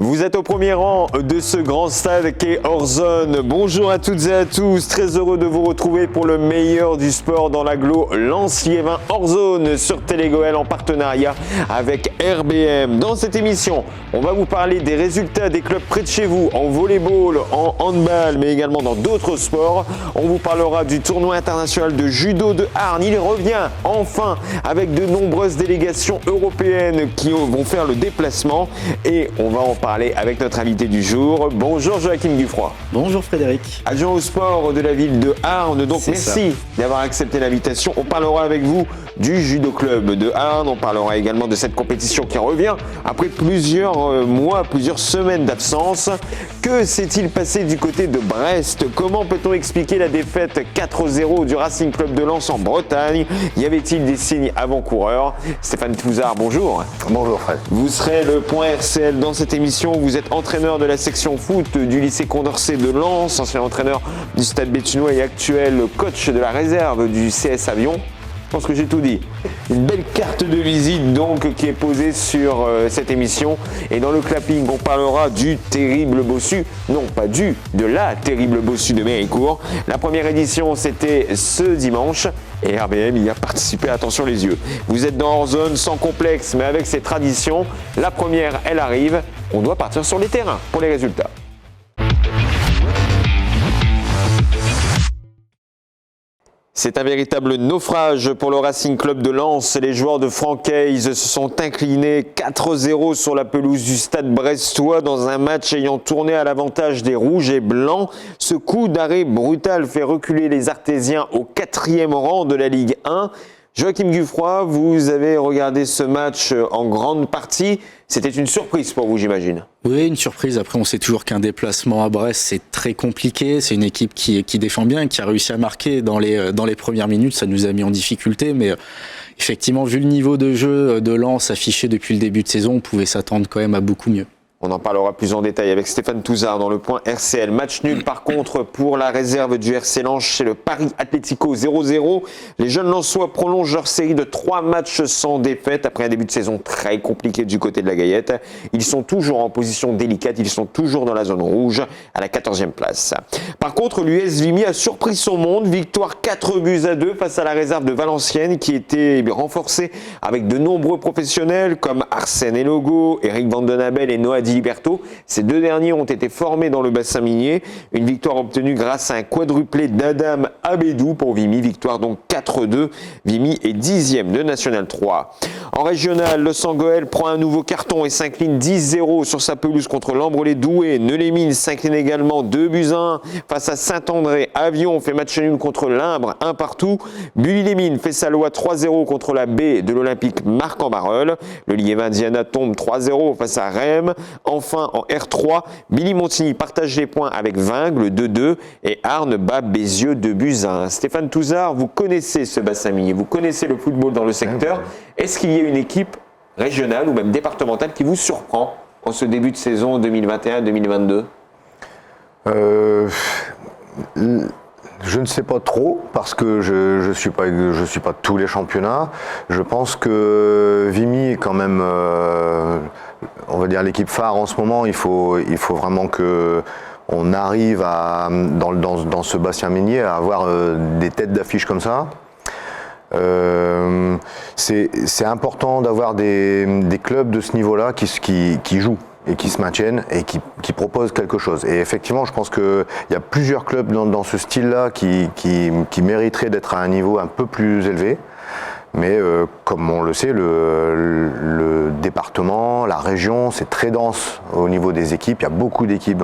Vous êtes au premier rang de ce grand stade qu'est Orson. Bonjour à toutes et à tous, très heureux de vous retrouver pour le meilleur du sport dans l'agglo Lens-Liévin Orson sur Télégoël en partenariat avec RBM. Dans cette émission, on va vous parler des résultats des clubs près de chez vous en volleyball, en handball, mais également dans d'autres sports. On vous parlera du tournoi international de judo de Arnes. Il revient enfin avec de nombreuses délégations européennes qui vont faire le déplacement et on va en parler avec notre invité du jour. Bonjour Joachim Guffroy. Bonjour Frédéric. Adjoint au sport de la ville de Arnes. Donc merci d'avoir accepté l'invitation. On parlera avec vous du judo club de Arnes. On parlera également de cette compétition qui revient après plusieurs mois, plusieurs semaines d'absence. Que s'est-il passé du côté de Brest? Comment peut-on expliquer la défaite 4-0 du Racing Club de Lens en Bretagne? Y avait-il des signes avant-coureurs? Stéphane Touzard, bonjour. Bonjour Fred. Vous serez le point RCL dans cette émission. Vous êtes entraîneur de la section foot du lycée Condorcet de Lens, ancien entraîneur du Stade Béthunois et actuel coach de la réserve du CS Avion. Je pense que j'ai tout dit. Une belle carte de visite donc qui est posée sur cette émission. Et dans le clapping, on parlera du terrible bossu. Non, pas de la terrible bossu de Méricourt. La première édition, c'était ce dimanche. Et RBM y a participé, attention les yeux. Vous êtes dans Orson sans complexe, mais avec ses traditions. La première, elle arrive. On doit partir sur les terrains pour les résultats. C'est un véritable naufrage pour le Racing Club de Lens. Les joueurs de Francaise se sont inclinés 4-0 sur la pelouse du stade brestois dans un match ayant tourné à l'avantage des rouges et blancs. Ce coup d'arrêt brutal fait reculer les Artésiens au 4e rang de la Ligue 1. Joachim Guffroy, vous avez regardé ce match en grande partie. C'était une surprise pour vous, j'imagine. Oui, une surprise. Après, on sait toujours qu'un déplacement à Brest, c'est très compliqué. C'est une équipe qui défend bien, qui a réussi à marquer dans les premières minutes. Ça nous a mis en difficulté, mais effectivement, vu le niveau de jeu de Lens affiché depuis le début de saison, on pouvait s'attendre quand même à beaucoup mieux. On en parlera plus en détail avec Stéphane Touzard dans le point RCL. Match nul par contre pour la réserve du RC Lens chez le Paris Atlético 0-0. Les jeunes Lensois prolongent leur série de 3 matchs sans défaite après un début de saison très compliqué du côté de la Gaillette. Ils sont toujours en position délicate, ils sont toujours dans la zone rouge à la 14e place. Par contre, l'US Vimy a surpris son monde. Victoire 4-2 face à la réserve de Valenciennes qui était renforcée avec de nombreux professionnels comme Arsène Elogo, Eric Vandenabel et Noah Liberto. Ces deux derniers ont été formés dans le bassin minier. Une victoire obtenue grâce à un quadruplé d'Adam Abedou pour Vimy. Victoire donc 4-2. Vimy est 10e de National 3. En régional, le Sangoël prend un nouveau carton et s'incline 10-0 sur sa pelouse contre l'Ambre-les-Doués. Neulémine s'incline également 2-1 face à Saint-André. Avion fait match nul contre l'Imbre, 1-1. Bully-les-Mines fait sa loi 3-0 contre la B de l'Olympique Marc-en-Barœul. Le Liévin Diana tombe 3-0 face à Rheims. Enfin, en R3, Billy-Montigny partage les points avec Vingles, 2-2, et Arnes bat Bézieux 2-1. Stéphane Touzard, vous connaissez ce bassin minier, vous connaissez le football dans le secteur. Est-ce qu'il y a une équipe régionale ou même départementale qui vous surprend en ce début de saison 2021-2022 Je ne sais pas trop parce que je suis pas de tous les championnats. Je pense que Vimy est quand même, on va dire l'équipe phare en ce moment. Il faut vraiment que on arrive dans ce bassin minier à avoir des têtes d'affiche comme ça. C'est important d'avoir des clubs de ce niveau-là qui jouent et qui se maintiennent et qui proposent quelque chose. Et effectivement, je pense qu'il y a plusieurs clubs dans ce style-là qui mériteraient d'être à un niveau un peu plus élevé. Mais comme on le sait, le département, la région, c'est très dense au niveau des équipes. Il y a beaucoup d'équipes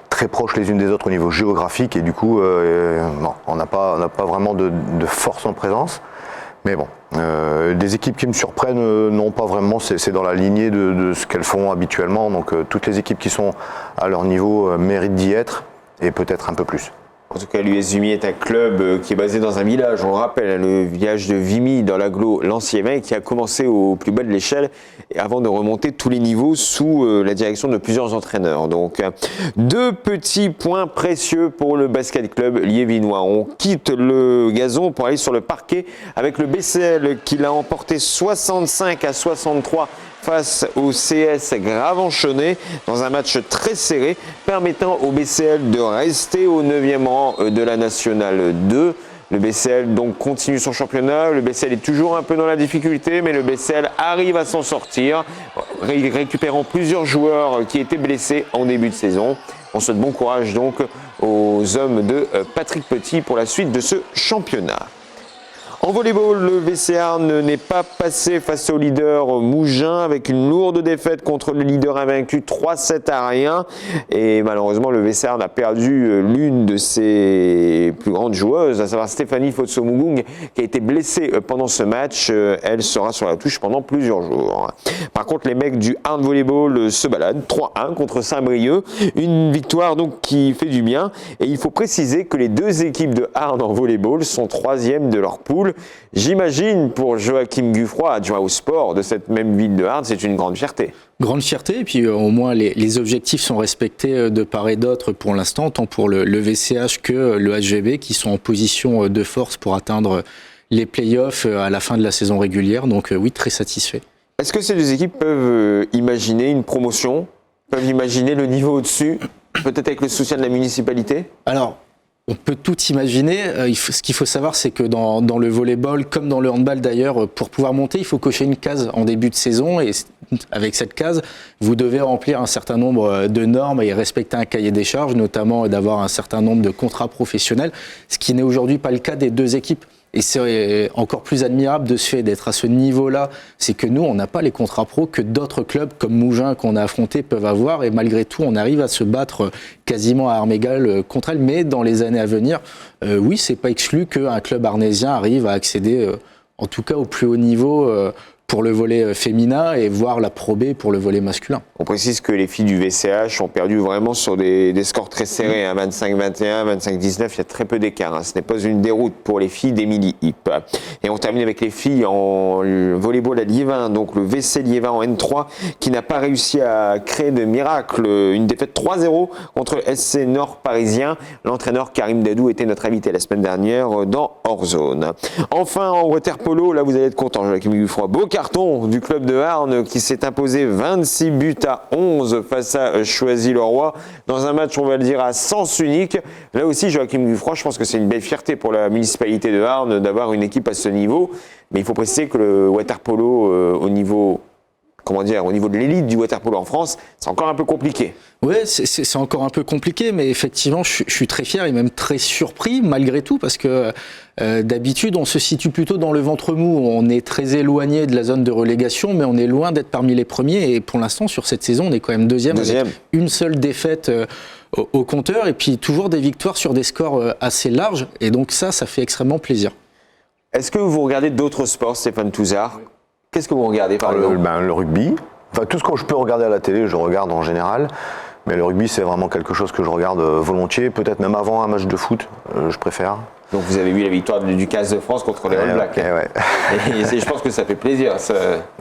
très proches les unes des autres au niveau géographique et du coup, on n'a pas vraiment de force en présence. Mais bon, des équipes qui me surprennent, non pas vraiment, c'est dans la lignée de ce qu'elles font habituellement. Donc toutes les équipes qui sont à leur niveau méritent d'y être et peut-être un peu plus. En tout cas, l'US Vimy est un club qui est basé dans un village, on le rappelle, le village de Vimy dans l'agglo Lanciévin, qui a commencé au plus bas de l'échelle avant de remonter tous les niveaux sous la direction de plusieurs entraîneurs. Donc, 2 petits points précieux pour le basket club liévinois. On quitte le gazon pour aller sur le parquet avec le BCL qui l'a emporté 65-63 face au CS Gravenchonnet dans un match très serré permettant au BCL de rester au 9e rang de la Nationale 2. Le BCL donc continue son championnat, le BCL est toujours un peu dans la difficulté mais le BCL arrive à s'en sortir récupérant plusieurs joueurs qui étaient blessés en début de saison. On souhaite bon courage donc aux hommes de Patrick Petit pour la suite de ce championnat. En volleyball, le VC Arnes n'est pas passé face au leader Mougins avec une lourde défaite contre le leader invaincu 3-7-1. Et malheureusement, le VC Arnes a perdu l'une de ses plus grandes joueuses, à savoir Stéphanie Fotso-Mugung, qui a été blessée pendant ce match. Elle sera sur la touche pendant plusieurs jours. Par contre, les mecs du Arnes Volleyball se baladent 3-1 contre Saint-Brieuc. Une victoire donc qui fait du bien. Et il faut préciser que les 2 équipes de Arnes en volleyball sont 3e de leur poule. J'imagine pour Joachim Guffroy, adjoint au sport de cette même ville de Arnes, c'est une grande fierté. Grande fierté, et puis au moins les objectifs sont respectés de part et d'autre pour l'instant, tant pour le VCH que le HVB qui sont en position de force pour atteindre les playoffs à la fin de la saison régulière. Donc oui, très satisfait. Est-ce que ces 2 équipes peuvent imaginer une promotion, peuvent imaginer le niveau au-dessus, peut-être avec le soutien de la municipalité ? Alors, on peut tout imaginer. Ce qu'il faut savoir, c'est que dans le volleyball, comme dans le handball d'ailleurs, pour pouvoir monter, il faut cocher une case en début de saison. Et avec cette case, vous devez remplir un certain nombre de normes et respecter un cahier des charges, notamment d'avoir un certain nombre de contrats professionnels, ce qui n'est aujourd'hui pas le cas des 2 équipes. Et c'est encore plus admirable de ce fait d'être à ce niveau-là, c'est que nous, on n'a pas les contrats pro que d'autres clubs comme Mougins qu'on a affrontés peuvent avoir, et malgré tout, on arrive à se battre quasiment à armes égales contre elles. Mais dans les années à venir, oui, c'est pas exclu qu'un club arnésien arrive à accéder, en tout cas au plus haut niveau, pour le volley féminin et voir la Pro B pour le volley masculin. On précise que les filles du VCH ont perdu vraiment sur des scores très serrés, 25-21, 25-19, il y a très peu d'écart. Ce n'est pas une déroute pour les filles d'Émilie Hipp. Et on termine avec les filles en volleyball à Liévin, donc le VC Liévin en N3 qui n'a pas réussi à créer de miracle. Une défaite 3-0 contre le SC Nord parisien. L'entraîneur Karim Dadou était notre invité la semaine dernière dans Hors Zone. Enfin en waterpolo, là vous allez être content, Joachim Guffroy. Beau carton du club de Arnes qui s'est imposé 26 buts à 11 face à Choisy-le-Roi dans un match, on va le dire, à sens unique. Là aussi, Joachim Guffroy, je pense que c'est une belle fierté pour la municipalité de Arnes d'avoir une équipe à ce niveau. Mais il faut préciser que le waterpolo au niveau de l'élite du waterpolo en France, c'est encore un peu compliqué. Oui, c'est encore un peu compliqué, mais effectivement, je suis très fier et même très surpris malgré tout, parce que d'habitude, on se situe plutôt dans le ventre mou. On est très éloigné de la zone de relégation, mais on est loin d'être parmi les premiers. Et pour l'instant, sur cette saison, on est quand même deuxième. Avec une seule défaite au compteur, et puis toujours des victoires sur des scores assez larges. Et donc ça fait extrêmement plaisir. Est-ce que vous regardez d'autres sports, Stéphane Touzard ? Qu'est-ce que vous regardez par exemple ? Le rugby. Enfin, tout ce que je peux regarder à la télé, je regarde en général. Mais le rugby, c'est vraiment quelque chose que je regarde volontiers. Peut-être même avant un match de foot, je préfère. Donc vous avez vu la victoire du 15 de France contre les All Blacks. Ouais. Et je pense que ça fait plaisir. Ça...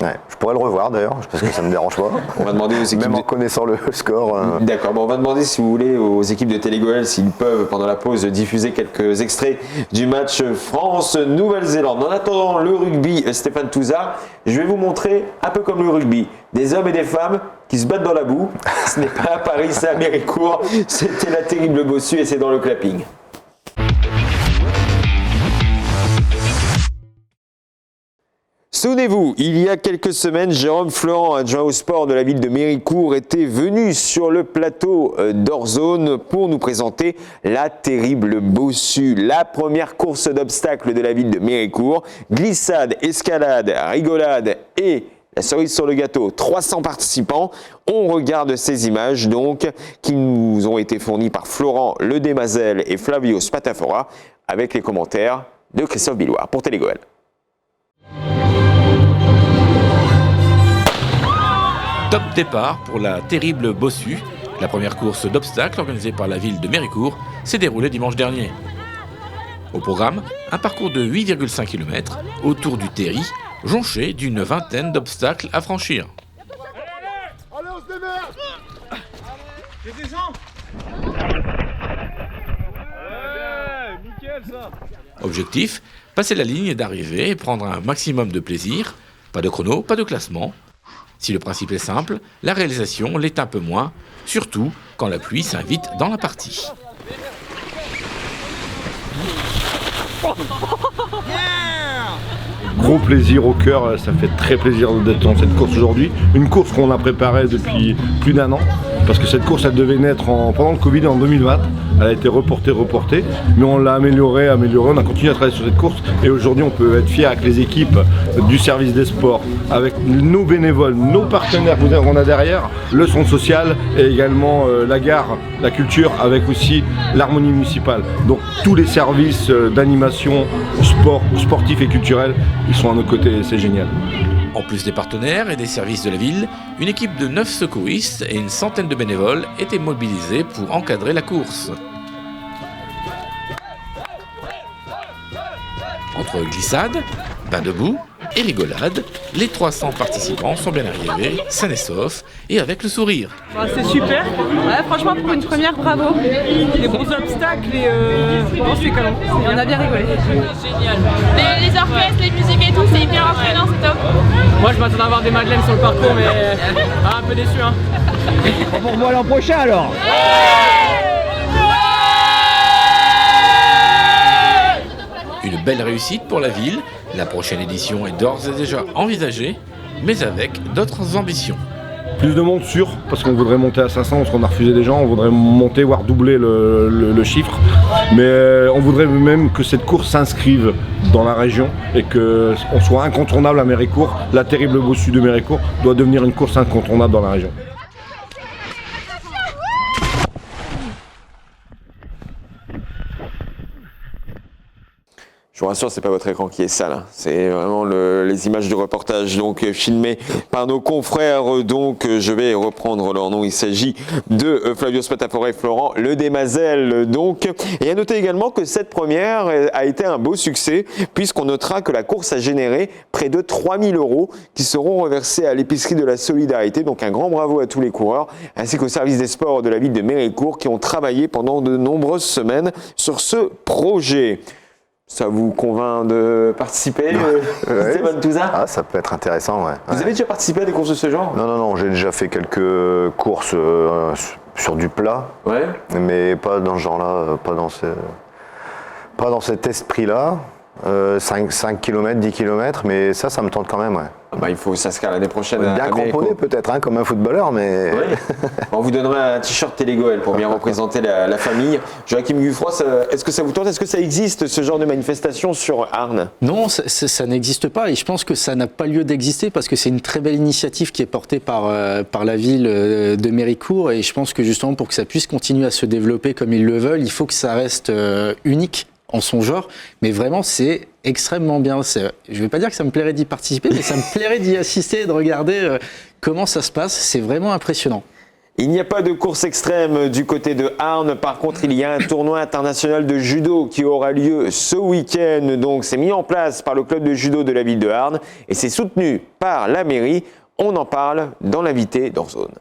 Ouais, je pourrais le revoir d'ailleurs, parce que ça ne me dérange pas. On va demander aux équipes même en connaissant le score. D'accord, bon, on va demander si vous voulez aux équipes de Télégoël s'ils peuvent pendant la pause diffuser quelques extraits du match France-Nouvelle-Zélande. En attendant le rugby, Stéphane Touzard, je vais vous montrer un peu comme le rugby, des hommes et des femmes qui se battent dans la boue. Ce n'est pas à Paris, c'est à Méricourt. C'était la terrible Bossu et c'est dans le clapping. Souvenez-vous, il y a quelques semaines, Jérôme Florent, adjoint au sport de la ville de Méricourt, était venu sur le plateau d'Hors Zone pour nous présenter la terrible Bossu, la première course d'obstacles de la ville de Méricourt. Glissade, escalade, rigolade et la cerise sur le gâteau, 300 participants. On regarde ces images donc qui nous ont été fournies par Florent Ledemazel et Flavio Spatafora avec les commentaires de Christophe Billoir pour Télégoël. Top départ pour la terrible Bossu, La première course d'obstacles organisée par la ville de Méricourt s'est déroulée dimanche dernier. Au programme, un parcours de 8,5 km autour du terri, jonché d'une vingtaine d'obstacles à franchir. Allez, on se démerde. J'ai des gens. Ouais, nickel ça. Objectif, passer la ligne d'arrivée et prendre un maximum de plaisir. Pas de chrono, pas de classement. Si le principe est simple, la réalisation l'est un peu moins, surtout quand la pluie s'invite dans la partie. Gros plaisir au cœur, ça fait très plaisir d'être dans cette course aujourd'hui. Une course qu'on a préparée depuis plus d'1 an, parce que cette course elle devait naître pendant le Covid en 2020. Elle a été reportée, mais on l'a améliorée, on a continué à travailler sur cette course et aujourd'hui on peut être fier avec les équipes du service des sports, avec nos bénévoles, nos partenaires qu'on a derrière, le centre social et également la gare, la culture, avec aussi l'harmonie municipale. Donc tous les services d'animation, sportifs et culturels, ils sont à nos côtés et c'est génial. En plus des partenaires et des services de la ville, une équipe de 9 secouristes et une centaine de bénévoles étaient mobilisés pour encadrer la course. Entre glissades, bains debout et rigolades, les 300 participants sont bien arrivés, sains et saufs, et avec le sourire. C'est super. Ouais, franchement, pour une première, bravo. Les bons obstacles et c'est canon. On a bien rigolé. Génial. Les orchestres, les musiques et tout, c'est hyper entraînant, c'est top. Moi, je m'attendais à avoir des madeleines sur le parcours, mais un peu déçu. Hein. Pour moi l'an prochain alors. Une belle réussite pour la ville. La prochaine édition est d'ores et déjà envisagée, mais avec d'autres ambitions. Plus de monde sûr, parce qu'on voudrait monter à 500, parce qu'on a refusé des gens, on voudrait monter, voire doubler le chiffre. Mais on voudrait même que cette course s'inscrive dans la région et qu'on soit incontournable à Méricourt. La terrible bossu de Méricourt doit devenir une course incontournable dans la région. Je vous rassure, c'est pas votre écran qui est sale, hein. C'est vraiment les images du reportage donc filmées par nos confrères. Donc je vais reprendre leur nom. Il s'agit de Flavio Spatafora et Florent Le Desmazel. Donc, et à noter également que cette première a été un beau succès puisqu'on notera que la course a généré près de 3 000 € qui seront reversés à l'épicerie de la solidarité. Donc un grand bravo à tous les coureurs ainsi qu'au service des sports de la ville de Méricourt qui ont travaillé pendant de nombreuses semaines sur ce projet. Ça vous convainc de participer, Stéphane Touzard? Ah, ça peut être intéressant, ouais. Vous avez déjà participé à des courses de ce genre? Non, j'ai déjà fait quelques courses sur du plat, mais pas dans ce genre-là, pas dans cet esprit-là. 5 km, 10 km, mais ça me tente quand même, ouais. Bah, il faut s'inscrire l'année prochaine. Bien cramponné peut-être, hein, comme un footballeur, mais... Oui. On vous donnera un t-shirt Télégoël pour bien représenter la famille. Joachim Guffroy, est-ce que ça vous tente? Est-ce que ça existe, ce genre de manifestation sur Arnes? Non, ça n'existe pas et je pense que ça n'a pas lieu d'exister parce que c'est une très belle initiative qui est portée par la ville de Méricourt et je pense que justement pour que ça puisse continuer à se développer comme ils le veulent, il faut que ça reste unique en son genre, mais vraiment c'est extrêmement bien. Je ne vais pas dire que ça me plairait d'y participer, mais ça me plairait d'y assister et de regarder comment ça se passe. C'est vraiment impressionnant. Il n'y a pas de course extrême du côté de Arnes. Par contre, il y a un tournoi international de judo qui aura lieu ce week-end. Donc, c'est mis en place par le club de judo de la ville de Arnes et c'est soutenu par la mairie. On en parle dans l'invité d'Orzone.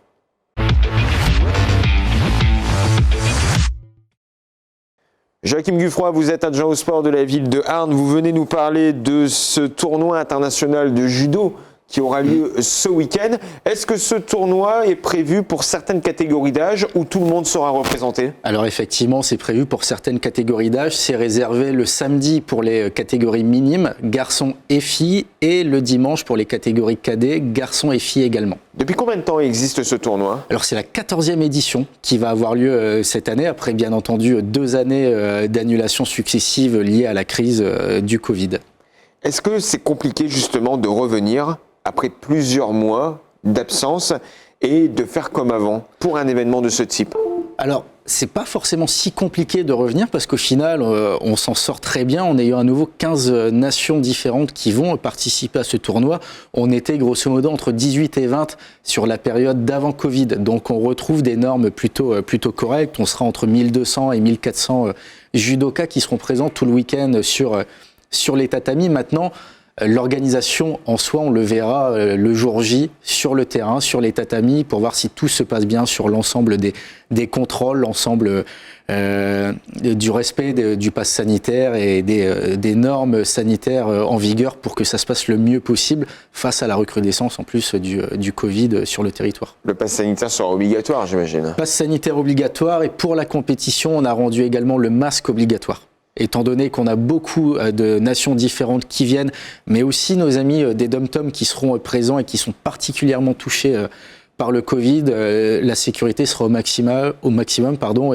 Joachim Guffroy, vous êtes adjoint au sport de la ville de Arnes. Vous venez nous parler de ce tournoi international de judo qui aura lieu ce week-end. Est-ce que ce tournoi est prévu pour certaines catégories d'âge où tout le monde sera représenté? Alors effectivement, c'est prévu pour certaines catégories d'âge. C'est réservé le samedi pour les catégories minimes, garçons et filles, et le dimanche pour les catégories cadets, garçons et filles également. Depuis combien de temps existe ce tournoi? Alors c'est la 14e édition qui va avoir lieu cette année, après bien entendu 2 années d'annulations successives liées à la crise du Covid. Est-ce que c'est compliqué justement de revenir après plusieurs mois d'absence et de faire comme avant pour un événement de ce type? Alors, c'est pas forcément si compliqué de revenir parce qu'au final, on s'en sort très bien en ayant à nouveau 15 nations différentes qui vont participer à ce tournoi. On était grosso modo entre 18 et 20 sur la période d'avant Covid. Donc on retrouve des normes plutôt correctes. On sera entre 1200 et 1400 judokas qui seront présents tout le week-end sur les tatamis. Maintenant, l'organisation en soi, on le verra le jour J sur le terrain, sur les tatamis, pour voir si tout se passe bien sur l'ensemble des contrôles, l'ensemble du respect du pass sanitaire et des normes sanitaires en vigueur pour que ça se passe le mieux possible face à la recrudescence en plus du Covid sur le territoire. Le pass sanitaire sera obligatoire, j'imagine. Pass sanitaire obligatoire, et pour la compétition, on a rendu également le masque obligatoire. Étant donné qu'on a beaucoup de nations différentes qui viennent, mais aussi nos amis des Dom-Tom qui seront présents et qui sont particulièrement touchés par le Covid, la sécurité sera au maximum,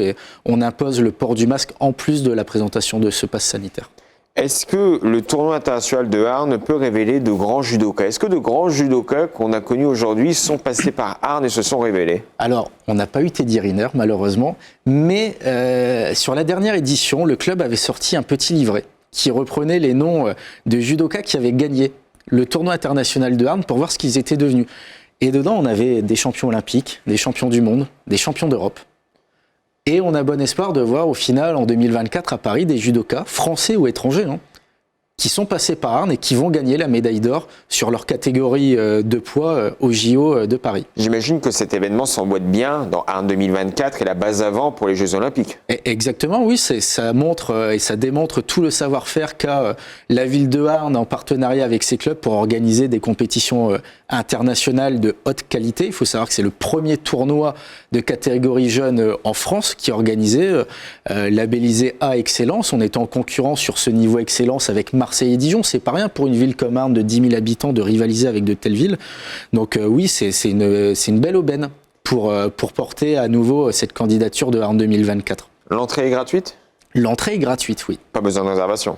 et on impose le port du masque en plus de la présentation de ce pass sanitaire. Est-ce que le tournoi international de Arnes peut révéler de grands judokas? Est-ce que de grands judokas qu'on a connus aujourd'hui sont passés par Arnes et se sont révélés? Alors, on n'a pas eu Teddy Riner, malheureusement, mais sur la dernière édition, le club avait sorti un petit livret qui reprenait les noms de judokas qui avaient gagné le tournoi international de Arnes pour voir ce qu'ils étaient devenus. Et dedans, on avait des champions olympiques, des champions du monde, des champions d'Europe. Et on a bon espoir de voir au final, en 2024, à Paris, des judokas, français ou étrangers, qui sont passés par Arnes et qui vont gagner la médaille d'or sur leur catégorie de poids au JO de Paris. J'imagine que cet événement s'emboîte bien dans Arnes 2024 et la base avant pour les Jeux Olympiques. Exactement, oui, ça montre et ça démontre tout le savoir-faire qu'a la ville de Arnes en partenariat avec ses clubs pour organiser des compétitions internationales de haute qualité. Il faut savoir que c'est le premier tournoi de catégorie jeune en France qui est organisé, labellisé A Excellence. On était en concurrence sur ce niveau Excellence avec Marseille et Dijon. C'est pas rien pour une ville comme Arnes de 10 000 habitants de rivaliser avec de telles villes. Donc oui, c'est une belle aubaine pour porter à nouveau cette candidature de Arnes 2024. L'entrée est gratuite? L'entrée est gratuite, oui. Pas besoin de réservation?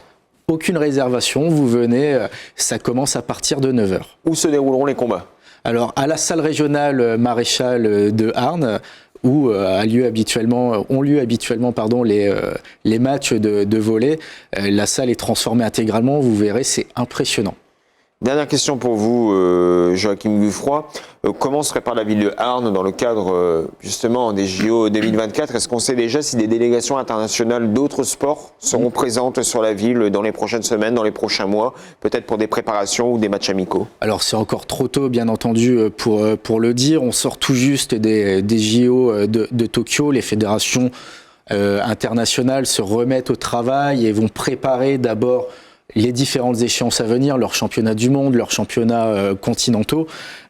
Aucune réservation, vous venez, ça commence à partir de 9h. Où se dérouleront les combats? Alors, à la salle régionale Maréchal de Arnes, où ont lieu habituellement les matchs de volley. La salle est transformée intégralement, vous verrez, c'est impressionnant. Dernière question pour vous, Joachim Guffroy. Comment se prépare la ville de Arnes dans le cadre justement des JO 2024? Est-ce qu'on sait déjà si des délégations internationales d'autres sports seront présentes sur la ville dans les prochaines semaines, dans les prochains mois, peut-être pour des préparations ou des matchs amicaux? Alors c'est encore trop tôt, bien entendu, pour le dire. On sort tout juste des JO de Tokyo. Les fédérations internationales se remettent au travail et vont préparer d'abord les différentes échéances à venir, leurs championnats du monde, leurs championnats continentaux.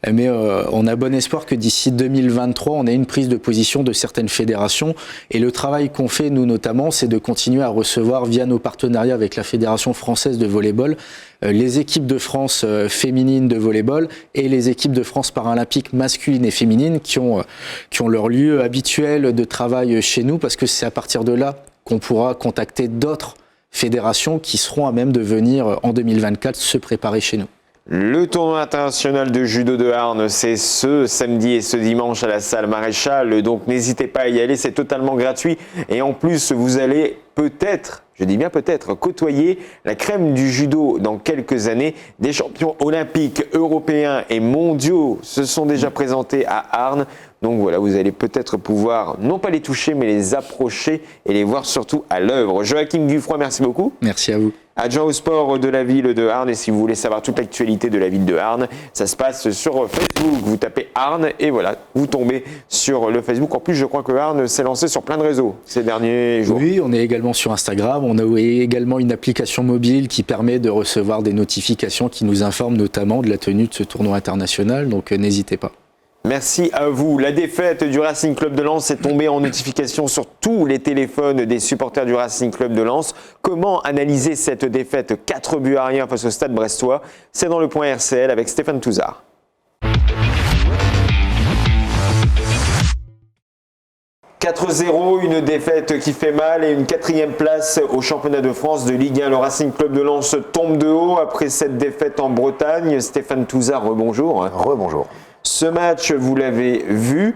Mais on a bon espoir que d'ici 2023, on ait une prise de position de certaines fédérations. Et le travail qu'on fait, nous notamment, c'est de continuer à recevoir, via nos partenariats avec la Fédération française de volleyball, les équipes de France féminines de volleyball et les équipes de France paralympiques masculines et féminines qui ont leur lieu habituel de travail chez nous, parce que c'est à partir de là qu'on pourra contacter d'autres fédérations qui seront à même de venir en 2024 se préparer chez nous. Le tournoi international de judo de Arnes, c'est ce samedi et ce dimanche à la salle Maréchal, donc n'hésitez pas à y aller, c'est totalement gratuit et en plus vous allez peut-être, je dis bien peut-être, côtoyer la crème du judo dans quelques années. Des champions olympiques, européens et mondiaux se sont déjà présentés à Arnes. Donc voilà, vous allez peut-être pouvoir, non pas les toucher, mais les approcher et les voir surtout à l'œuvre. Joachim Guffroy, merci beaucoup. Merci à vous. Adjoint au sport de la ville de Arnes. Et si vous voulez savoir toute l'actualité de la ville de Arnes, ça se passe sur Facebook. Vous tapez Arnes et voilà, vous tombez sur le Facebook. En plus, je crois que Arnes s'est lancé sur plein de réseaux ces derniers jours. Oui, on est également sur Instagram. On a également une application mobile qui permet de recevoir des notifications qui nous informent notamment de la tenue de ce tournoi international. Donc n'hésitez pas. Merci à vous. La défaite du Racing Club de Lens est tombée en notification sur tous les téléphones des supporters du Racing Club de Lens. Comment analyser cette défaite 4-1 face au Stade Brestois? C'est dans le point RCL avec Stéphane Touzard. « 4-0, une défaite qui fait mal et une 4e place au championnat de France de Ligue 1. Le Racing Club de Lens tombe de haut après cette défaite en Bretagne. Stéphane Touzard, rebonjour. Rebonjour. Ce match, vous l'avez vu.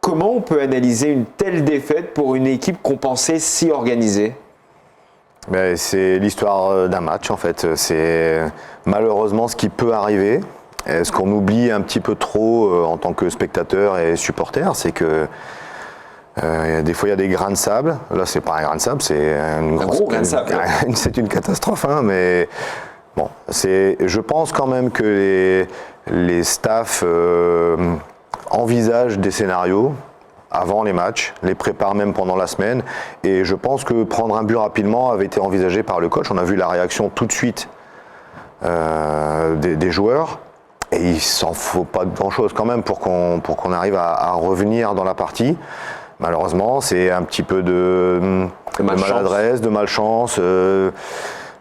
Comment on peut analyser une telle défaite pour une équipe qu'on pensait si organisée ? Ben, c'est l'histoire d'un match en fait. C'est malheureusement ce qui peut arriver. Et ce qu'on oublie un petit peu trop en tant que spectateur et supporter, c'est que des fois il y a des grains de sable. Là, c'est pas un grain de sable, c'est un gros grain de sable. C'est une catastrophe, hein, mais bon, je pense quand même que les staffs envisagent des scénarios avant les matchs, les préparent même pendant la semaine, et je pense que prendre un but rapidement avait été envisagé par le coach. On a vu la réaction tout de suite des joueurs, et il s'en faut pas grand-chose quand même pour qu'on arrive à revenir dans la partie. Malheureusement, c'est un petit peu de maladresse, de malchance,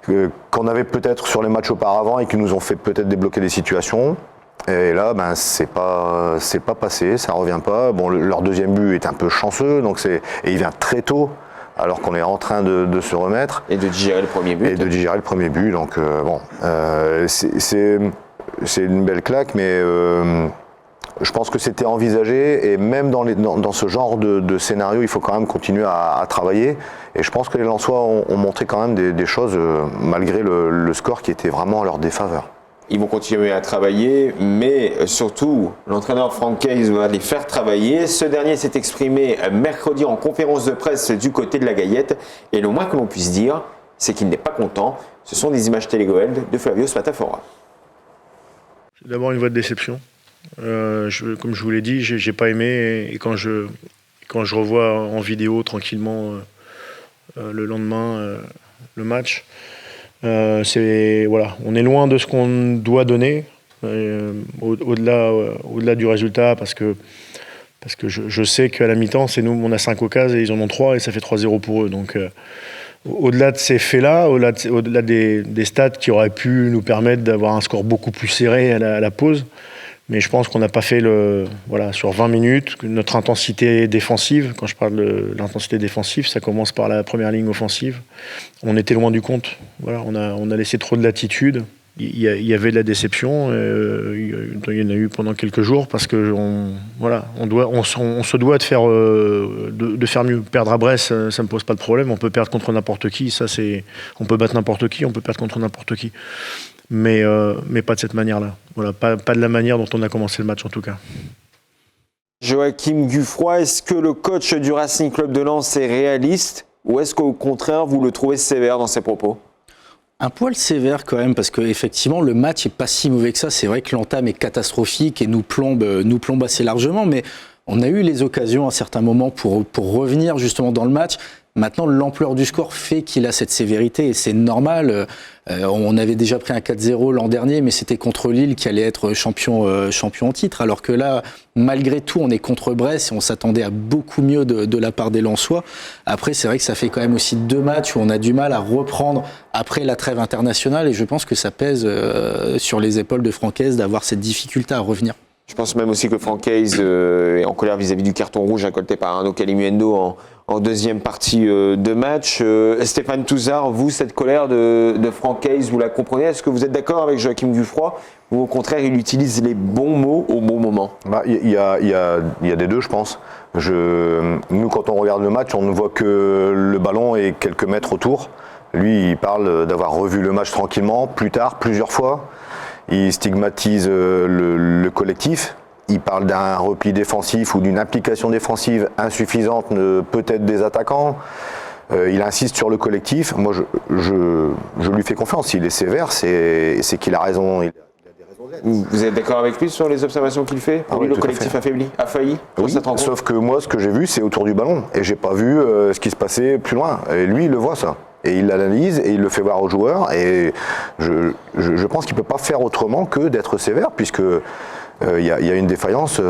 qu'on avait peut-être sur les matchs auparavant et qui nous ont fait peut-être débloquer des situations. Et là, c'est pas passé, ça revient pas. Bon, leur deuxième but est un peu chanceux, et il vient très tôt, alors qu'on est en train de se remettre. Et de digérer le premier but. Donc c'est une belle claque, mais je pense que c'était envisagé, et même dans ce genre de scénario, il faut quand même continuer à travailler. Et je pense que les Lensois ont montré quand même des choses, malgré le score qui était vraiment en leur défaveur. Ils vont continuer à travailler, mais surtout, l'entraîneur Franck Keys va les faire travailler. Ce dernier s'est exprimé mercredi en conférence de presse du côté de la Gaillette. Et le moins que l'on puisse dire, c'est qu'il n'est pas content. Ce sont des images télégoël de Flavio Spatafora. C'est d'abord une voie de déception. Comme je vous l'ai dit, j'ai pas aimé. Et quand je revois en vidéo tranquillement le lendemain le match, on est loin de ce qu'on doit donner, au-delà du résultat, parce que je sais qu'à la mi-temps, c'est nous, on a 5 occasions et ils en ont 3 et ça fait 3-0 pour eux. Donc au-delà de ces faits-là, au-delà des stats qui auraient pu nous permettre d'avoir un score beaucoup plus serré à la pause, mais je pense qu'on n'a pas fait sur 20 minutes, notre intensité défensive, quand je parle de l'intensité défensive, ça commence par la première ligne offensive. On était loin du compte. Voilà, on a laissé trop de latitude. Il y avait de la déception. Il y en a eu pendant quelques jours parce que on se doit de faire mieux. Perdre à Brest, ça me pose pas de problème. On peut perdre contre n'importe qui. On peut battre n'importe qui. On peut perdre contre n'importe qui. Mais pas de cette manière-là. Voilà, pas de la manière dont on a commencé le match en tout cas. Joachim Guffroy, est-ce que le coach du Racing Club de Lens est réaliste, ou est-ce qu'au contraire vous le trouvez sévère dans ses propos ? Un poil sévère quand même, parce qu'effectivement le match est pas si mauvais que ça. C'est vrai que l'entame est catastrophique et nous plombe assez largement, mais on a eu les occasions à certains moments pour revenir justement dans le match. Maintenant, l'ampleur du score fait qu'il a cette sévérité et c'est normal. On avait déjà pris un 4-0 l'an dernier, mais c'était contre Lille qui allait être champion en titre. Alors que là, malgré tout, on est contre Brest et on s'attendait à beaucoup mieux de la part des Lensois. Après, c'est vrai que ça fait quand même aussi 2 matchs où on a du mal à reprendre après la trêve internationale et je pense que ça pèse sur les épaules de Francaise d'avoir cette difficulté à revenir. Je pense même aussi que Franck Keys est en colère vis-à-vis du carton rouge incolté par Arnaud Calimuendo en deuxième partie de match. Stéphane Touzard, vous, cette colère de Franck Keys, vous la comprenez ? Est-ce que vous êtes d'accord avec Joachim Guffroy ou au contraire, il utilise les bons mots au bon moment ? Il y a des deux, je pense. Nous, quand on regarde le match, on ne voit que le ballon et quelques mètres autour. Lui, il parle d'avoir revu le match tranquillement, plus tard, plusieurs fois. Il stigmatise le collectif. Il parle d'un repli défensif ou d'une application défensive insuffisante, peut-être des attaquants. Il insiste sur le collectif. Moi, je lui fais confiance. S'il est sévère, c'est qu'il a raison. Il a des raisons d'être. Vous êtes d'accord avec lui sur les observations qu'il fait ? Pour lui, le collectif a failli oui, sauf que moi, ce que j'ai vu, c'est autour du ballon. Et j'ai pas vu ce qui se passait plus loin. Et lui, il le voit, ça. Et il l'analyse et il le fait voir aux joueurs. Et je pense qu'il ne peut pas faire autrement que d'être sévère, puisque il y a une défaillance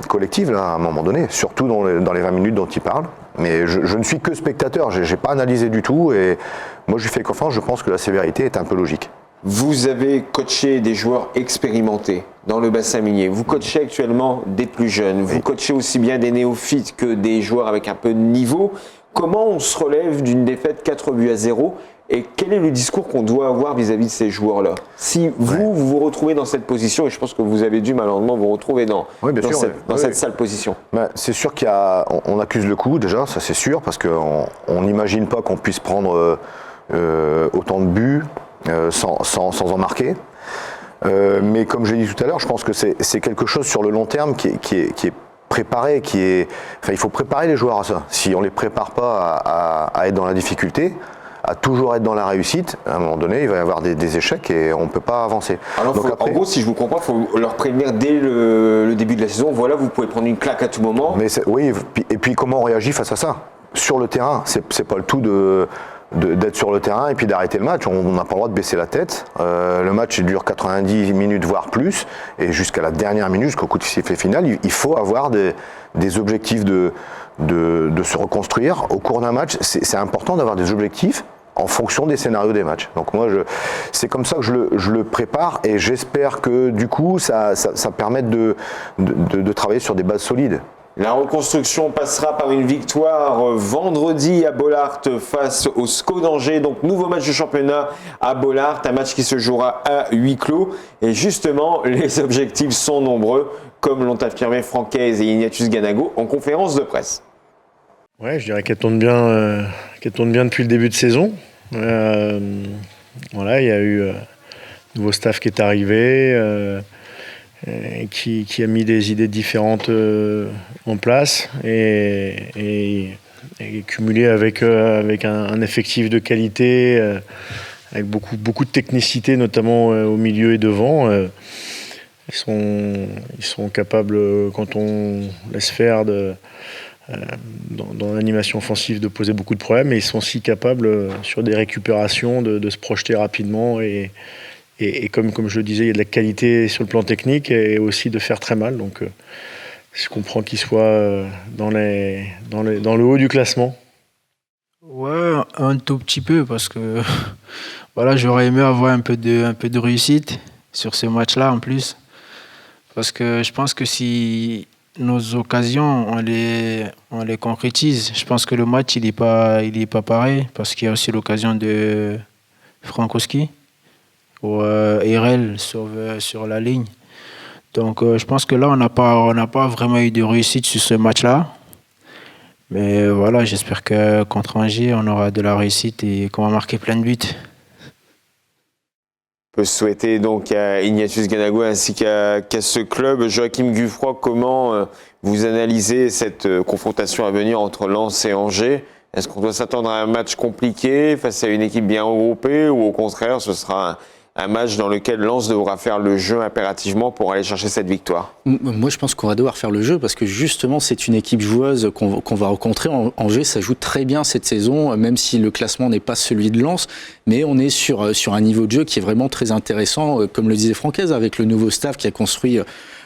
collective là, à un moment donné, surtout dans les 20 minutes dont il parle. Mais je ne suis que spectateur, je n'ai pas analysé du tout. Et moi, je lui fais confiance, je pense que la sévérité est un peu logique. Vous avez coaché des joueurs expérimentés dans le bassin minier. Vous coachez actuellement des plus jeunes. Vous coachez aussi bien des néophytes que des joueurs avec un peu de niveau. Comment on se relève d'une défaite 4-0 ? Et quel est le discours qu'on doit avoir vis-à-vis de ces joueurs-là? Si vous vous retrouvez dans cette position, et je pense que vous avez dû malheureusement vous retrouver dans cette sale position. C'est sûr qu'on accuse le coup déjà, ça c'est sûr, parce qu'on n'imagine pas qu'on puisse prendre autant de buts sans en marquer. Mais comme je l'ai dit tout à l'heure, je pense que c'est quelque chose sur le long terme qui est préparé, il faut préparer les joueurs à ça. Si on ne les prépare pas à être dans la difficulté, à toujours être dans la réussite, à un moment donné, il va y avoir des échecs et on ne peut pas avancer. Alors, en gros, si je vous comprends, il faut leur prévenir dès le début de la saison, voilà, vous pouvez prendre une claque à tout moment. Oui, et puis comment on réagit face à ça? Sur le terrain, c'est pas le tout d'être sur le terrain et puis d'arrêter le match. On n'a pas le droit de baisser la tête. Le match dure 90 minutes, voire plus, et jusqu'à la dernière minute, jusqu'au coup de sifflet final, il faut avoir des objectifs de se reconstruire au cours d'un match. C'est important d'avoir des objectifs en fonction des scénarios des matchs. Donc moi, c'est comme ça que je le prépare et j'espère que du coup, ça permette de travailler sur des bases solides. La reconstruction passera par une victoire vendredi à Bollaert face au SCO d'Angers. Donc nouveau match de championnat à Bollaert, un match qui se jouera à huis clos. Et justement, les objectifs sont nombreux, comme l'ont affirmé Francaise et Ignatius Ganago en conférence de presse. Ouais, je dirais qu'elle tourne bien depuis le début de saison. Voilà, il y a eu un nouveau staff qui est arrivé, qui a mis des idées différentes en place et cumulé avec un effectif de qualité, avec beaucoup de technicité, notamment au milieu et devant. Ils sont capables, quand on laisse faire dans l'animation offensive, de poser beaucoup de problèmes, mais ils sont aussi capables sur des récupérations de se projeter rapidement et comme je le disais, il y a de la qualité sur le plan technique et aussi de faire très mal. Donc je comprends qu'ils soient dans le haut du classement. Ouais, un tout petit peu, parce que voilà, j'aurais aimé avoir un peu de réussite sur ce match-là en plus. Parce que je pense que si nos occasions, on les concrétise, je pense que le match, il est pas pareil, parce qu'il y a aussi l'occasion de Frankowski, où Erel sauve sur la ligne. Donc je pense que là, on n'a pas vraiment eu de réussite sur ce match-là. Mais voilà, j'espère que contre Angers, on aura de la réussite et qu'on va marquer plein de buts. On peut souhaiter donc à Ignatius Ganago ainsi qu'à ce club. Joachim Guffroy, comment vous analysez cette confrontation à venir entre Lens et Angers? Est-ce qu'on doit s'attendre à un match compliqué face à une équipe bien regroupée, ou au contraire ce sera un match dans lequel Lens devra faire le jeu impérativement pour aller chercher cette victoire? Moi, je pense qu'on va devoir faire le jeu parce que justement, c'est une équipe joueuse qu'on va rencontrer. Angers, ça joue très bien cette saison, même si le classement n'est pas celui de Lens. Mais on est sur un niveau de jeu qui est vraiment très intéressant, comme le disait Francaise, avec le nouveau staff qui a construit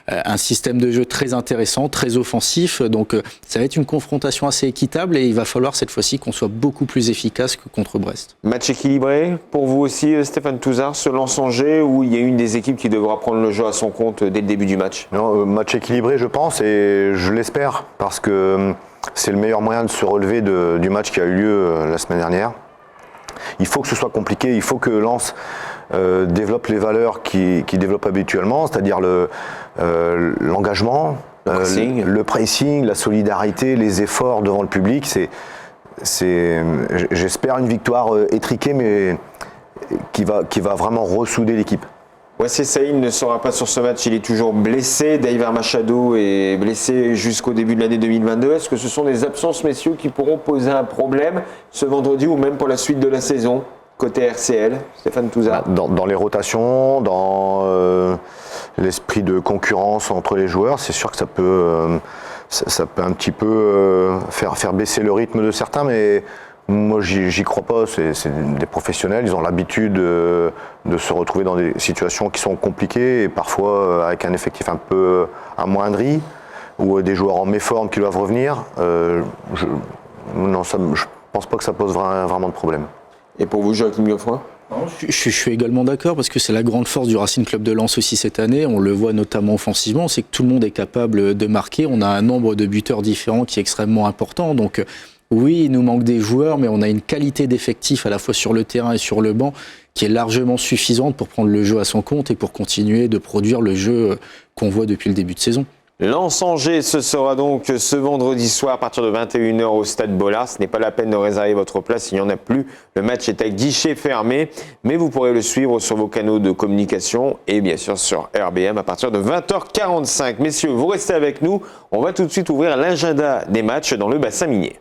un système de jeu très intéressant, très offensif. Donc ça va être une confrontation assez équitable et il va falloir cette fois-ci qu'on soit beaucoup plus efficace que contre Brest. Match équilibré pour vous aussi, Stéphane Touzard, ce Lens-Angers, où il y a une des équipes qui devra prendre le jeu à son compte dès le début du match? Non, match équilibré, je pense, et je l'espère, parce que c'est le meilleur moyen de se relever du match qui a eu lieu la semaine dernière. Il faut que ce soit compliqué, il faut que Lens développe les valeurs qu'il développe habituellement, c'est-à-dire l'engagement, le pressing, la solidarité, les efforts devant le public. J'espère une victoire étriquée, mais qui va vraiment ressouder l'équipe. Wesley Saïd ne sera pas sur ce match, il est toujours blessé. David Machado est blessé jusqu'au début de l'année 2022. Est-ce que ce sont des absences, messieurs, qui pourront poser un problème ce vendredi ou même pour la suite de la saison côté RCL? Stéphane Touzard. Dans les rotations, dans l'esprit de concurrence entre les joueurs, c'est sûr que ça peut un petit peu faire baisser le rythme de certains, mais moi j'y crois pas. C'est des professionnels, ils ont l'habitude de se retrouver dans des situations qui sont compliquées et parfois avec un effectif un peu amoindri ou des joueurs en méforme qui doivent revenir. Je pense pas que ça pose vraiment de problème. Et pour vous, Joachim Guffroy? Je suis également d'accord, parce que c'est la grande force du Racing Club de Lens aussi cette année. On le voit notamment offensivement, c'est que tout le monde est capable de marquer. On a un nombre de buteurs différents qui est extrêmement important. Donc Oui, il nous manque des joueurs, mais on a une qualité d'effectif à la fois sur le terrain et sur le banc qui est largement suffisante pour prendre le jeu à son compte et pour continuer de produire le jeu qu'on voit depuis le début de saison. Lens-Angers, ce sera donc ce vendredi soir à partir de 21h au Stade Bollard. Ce n'est pas la peine de réserver votre place, il n'y en a plus. Le match est à guichet fermé, mais vous pourrez le suivre sur vos canaux de communication et bien sûr sur RBM à partir de 20h45. Messieurs, vous restez avec nous. On va tout de suite ouvrir l'agenda des matchs dans le bassin minier.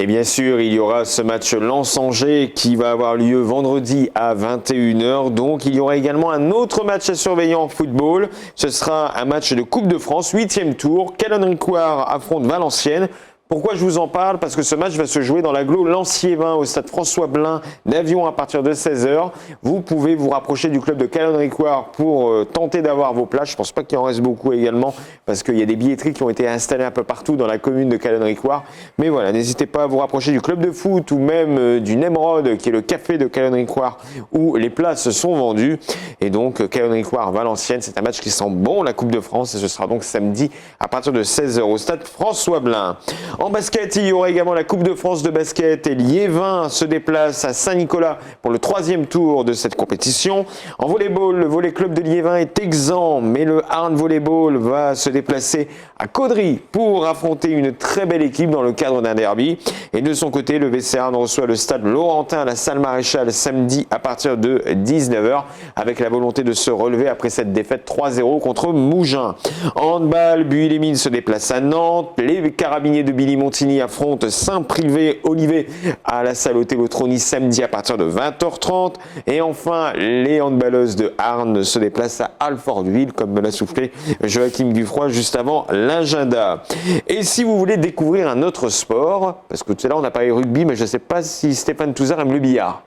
Et bien sûr, il y aura ce match Lens-Angers qui va avoir lieu vendredi à 21h. Donc, il y aura également un autre match à surveiller en football. Ce sera un match de Coupe de France, 8e tour. Callon-Ricouart affronte Valenciennes. Pourquoi je vous en parle? Parce que ce match va se jouer dans l'agglo Lanciévin au stade François-Blin d'Avion à partir de 16h. Vous pouvez vous rapprocher du club de Callon-Ricouart pour tenter d'avoir vos places. Je ne pense pas qu'il en reste beaucoup également parce qu'il y a des billetteries qui ont été installées un peu partout dans la commune de Callon-Ricouart. Mais voilà, n'hésitez pas à vous rapprocher du club de foot ou même du Nemrod qui est le café de Callon-Ricouart où les places sont vendues. Et donc Callon-Ricouart-Valenciennes, c'est un match qui sent bon la Coupe de France et ce sera donc samedi à partir de 16h au stade François-Blin. En basket, il y aura également la Coupe de France de basket et Liévin se déplace à Saint-Nicolas pour le 3e tour de cette compétition. En volleyball, le volley club de Liévin est exempt, mais le Arn Volleyball va se déplacer à Caudry pour affronter une très belle équipe dans le cadre d'un derby. Et de son côté, le VC Arn reçoit le stade Laurentin à la salle Maréchal samedi à partir de 19h avec la volonté de se relever après cette défaite 3-0 contre Mougins. En handball, Buis-les-Mines se déplace à Nantes. Les carabiniers de Billy-Montigny affrontent Saint-Privé-Olivet à la salle Othello-Trony samedi à partir de 20h30. Et enfin, les handballeuses de Arnes se déplacent à Alfortville, comme me l'a soufflé Joachim Dufroy juste avant l'agenda. Et si vous voulez découvrir un autre sport, parce que tout à l'heure on a parlé rugby, mais je ne sais pas si Stéphane Touzard aime le billard.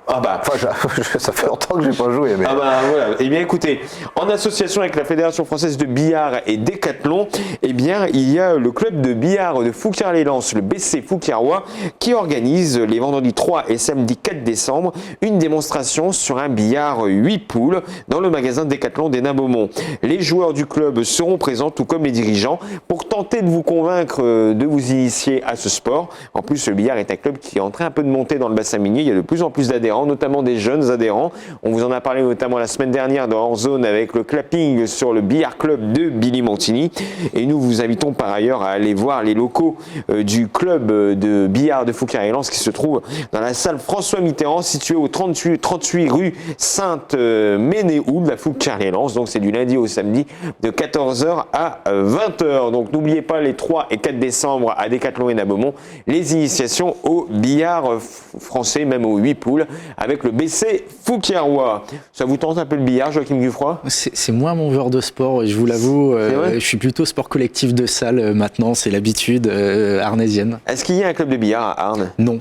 Ah bah, ça fait longtemps que j'ai pas joué. Mais... Ah bah voilà. Eh bien écoutez, en association avec la Fédération française de billard et Décathlon, eh bien il y a le club de billard de Fouquier-les-Lances, le BC Fouquier-Roy, qui organise les vendredis 3 et samedi 4 décembre une démonstration sur un billard 8 poules dans le magasin Décathlon des Nains-Beaumont. Les joueurs du club seront présents, tout comme les dirigeants, pour tenter de vous convaincre de vous initier à ce sport. En plus, le billard est un club qui est en train un peu de monter dans le bassin minier. Il y a de plus en plus d'adhérents, notamment des jeunes adhérents. On vous en a parlé notamment la semaine dernière dans Hors Zone avec le clapping sur le billard club de Billy-Montigny. Et nous vous invitons par ailleurs à aller voir les locaux du club de billard de Fouquier-les-Lances qui se trouve dans la salle François Mitterrand située au 38 rue Sainte-Ménéhould à Fouquier-les-Lances. Donc c'est du lundi au samedi de 14h à 20h. Donc n'oubliez pas les 3 et 4 décembre à Décathlon et Nains-Beaumont les initiations au billard français, même aux 8 poules, avec le BC Fouquier-Roy. Ça vous tente un peu le billard, Joachim Dufroy? C'est moins mon genre de sport, je vous l'avoue. Je suis plutôt sport collectif de salle maintenant, c'est l'habitude arnésienne. Est-ce qu'il y a un club de billard à Arnes? Non,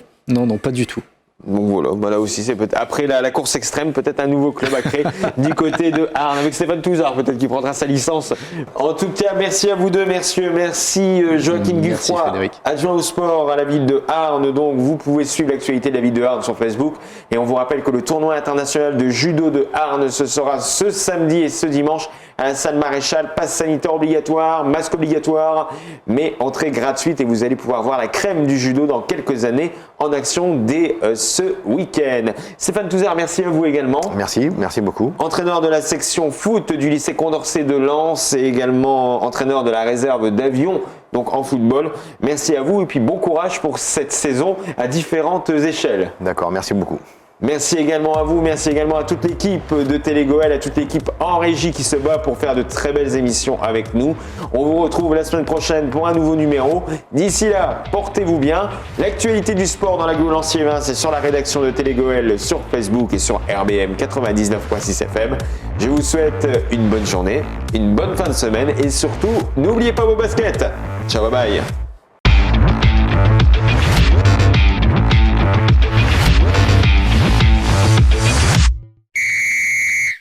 pas du tout. Donc voilà, là aussi, c'est peut-être après la course extrême, peut-être un nouveau club à créer du côté de Arnes, avec Stéphane Touzard, peut-être qu'il prendra sa licence. En tout cas, merci à vous deux, messieurs. Merci Joachim Dufroy, adjoint au sport à la ville de Arnes. Donc, vous pouvez suivre l'actualité de la ville de Arnes sur Facebook. Et on vous rappelle que le tournoi international de judo de Arnes, ce sera ce samedi et ce dimanche à la salle Maréchal. Passe sanitaire obligatoire, masque obligatoire, mais entrée gratuite et vous allez pouvoir voir la crème du judo dans quelques années en action dès ce week-end. Stéphane Touzard, merci à vous également. Merci beaucoup. Entraîneur de la section foot du lycée Condorcet de Lens et également entraîneur de la réserve d'Avion, donc en football. Merci à vous et puis bon courage pour cette saison à différentes échelles. D'accord, merci beaucoup. Merci également à vous, merci également à toute l'équipe de Télégoël, à toute l'équipe en régie qui se bat pour faire de très belles émissions avec nous. On vous retrouve la semaine prochaine pour un nouveau numéro. D'ici là, portez-vous bien. L'actualité du sport dans l'agglo Lanciévin, c'est sur la rédaction de Télégoël, sur Facebook et sur RBM 99.6 FM. Je vous souhaite une bonne journée, une bonne fin de semaine et surtout, n'oubliez pas vos baskets. Ciao, bye bye.